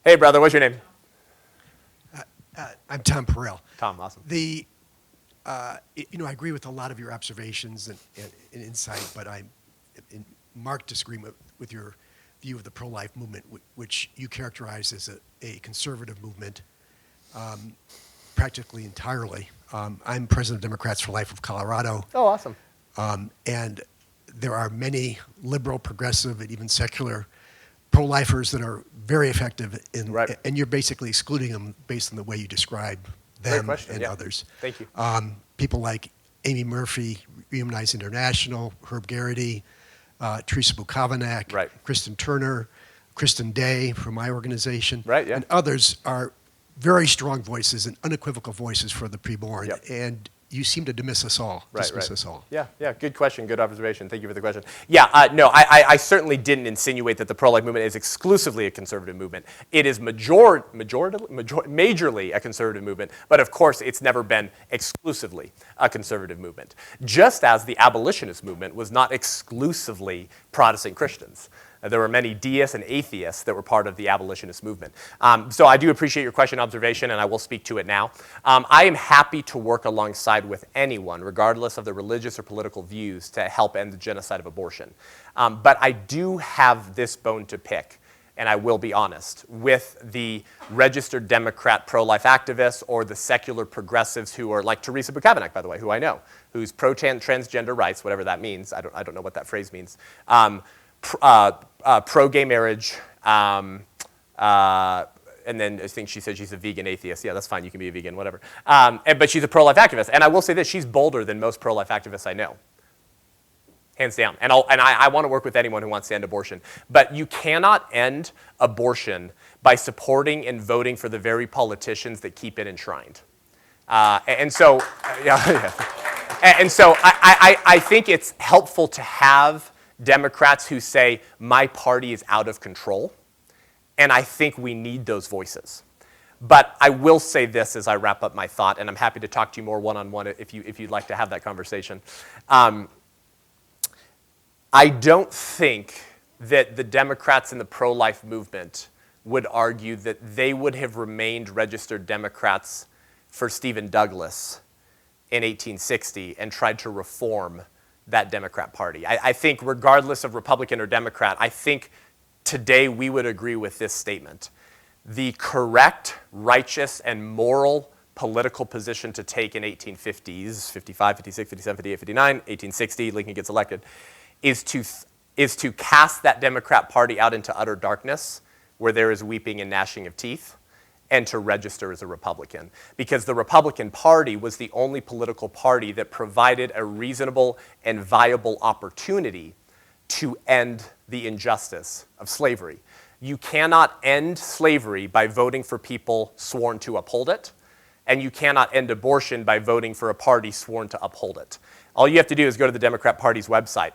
Hey, brother, what's your name? I'm Tom Perrell. Tom, awesome. I agree with a lot of your observations and insight, but I'm in marked disagreement with your view of the pro-life movement, which you characterize as a conservative movement, practically entirely. I'm president of Democrats for Life of Colorado. Oh, awesome. And there are many liberal, progressive, and even secular pro-lifers that are very effective and you're basically excluding them based on the way you describe them and others. Thank you. People like Amy Murphy, Humanize International, Herb Garrity, Teresa Bukavanak, Kristen Turner, Kristen Day from my organization, and others are very strong voices and unequivocal voices for the preborn. And you seem to dismiss us all. Us all. Yeah, good question, good observation. Thank you for the question. Yeah, no, I certainly didn't insinuate that the pro-life movement is exclusively a conservative movement. It is majorly a conservative movement, but of course it's never been exclusively a conservative movement. Just as the abolitionist movement was not exclusively Protestant Christians. There were many deists and atheists that were part of the abolitionist movement. So I do appreciate your question observation, and I will speak to it now. I am happy to work alongside with anyone, regardless of their religious or political views, to help end the genocide of abortion. But I do have this bone to pick, and I will be honest, with the registered Democrat pro-life activists or the secular progressives who are, like Teresa Bukavanak, by the way, who I know, who's pro-transgender rights, whatever that means. I don't know what that phrase means. Pro-gay marriage, and then I think she said she's a vegan atheist. Yeah, that's fine. You can be a vegan, whatever. But she's a pro-life activist. And I will say this, she's bolder than most pro-life activists I know. Hands down. And I want to work with anyone who wants to end abortion. But you cannot end abortion by supporting and voting for the very politicians that keep it enshrined. And so I think it's helpful to have Democrats who say, my party is out of control, and I think we need those voices. But I will say this as I wrap up my thought, and I'm happy to talk to you more one-on-one if you'd like to have that conversation. I don't think that the Democrats in the pro-life movement would argue that they would have remained registered Democrats for Stephen Douglas in 1860 and tried to reform that Democrat Party. I think regardless of Republican or Democrat, I think today we would agree with this statement. The correct, righteous, and moral political position to take in 1850s, 55, 56, 57, 58, 59, 1860, Lincoln gets elected, is to cast that Democrat Party out into utter darkness where there is weeping and gnashing of teeth, and to register as a Republican. Because the Republican Party was the only political party that provided a reasonable and viable opportunity to end the injustice of slavery. You cannot end slavery by voting for people sworn to uphold it, and you cannot end abortion by voting for a party sworn to uphold it. All you have to do is go to the Democrat Party's website.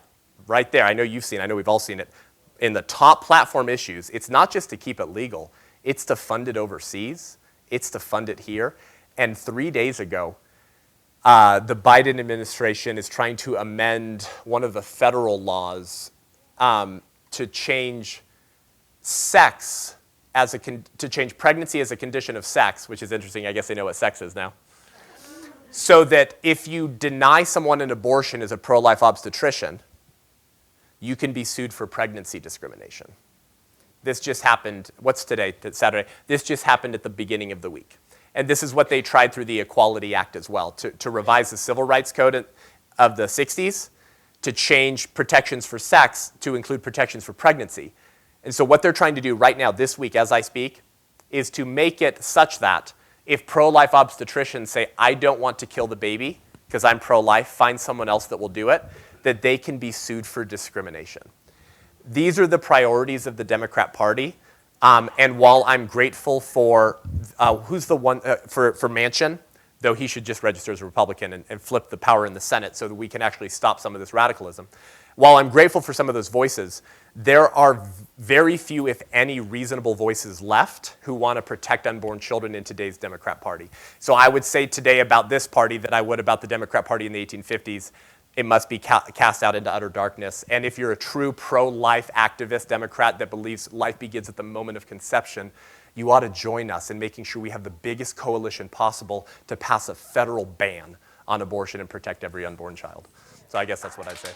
Right there, I know you've seen it, I know we've all seen it. In the top platform issues, it's not just to keep it legal, it's to fund it overseas. It's to fund it here. And 3 days ago, the Biden administration is trying to amend one of the federal laws to change sex to change pregnancy as a condition of sex, which is interesting. I guess they know what sex is now. So that if you deny someone an abortion as a pro-life obstetrician, you can be sued for pregnancy discrimination. This just happened, what's today, Saturday? This just happened at the beginning of the week. And this is what they tried through the Equality Act as well, to revise the Civil Rights Code of the 60s, to change protections for sex to include protections for pregnancy. And so what they're trying to do right now, this week, as I speak, is to make it such that if pro-life obstetricians say, I don't want to kill the baby because I'm pro-life, find someone else that will do it, that they can be sued for discrimination. These are the priorities of the Democrat Party. And while I'm grateful for, who's the one, for Manchin, though he should just register as a Republican and flip the power in the Senate so that we can actually stop some of this radicalism. While I'm grateful for some of those voices, there are very few, if any, reasonable voices left who want to protect unborn children in today's Democrat Party. So I would say today about this party that I would about the Democrat Party in the 1850s. It must be cast out into utter darkness. And if you're a true pro-life activist Democrat that believes life begins at the moment of conception, you ought to join us in making sure we have the biggest coalition possible to pass a federal ban on abortion and protect every unborn child. So I guess that's what I'd say.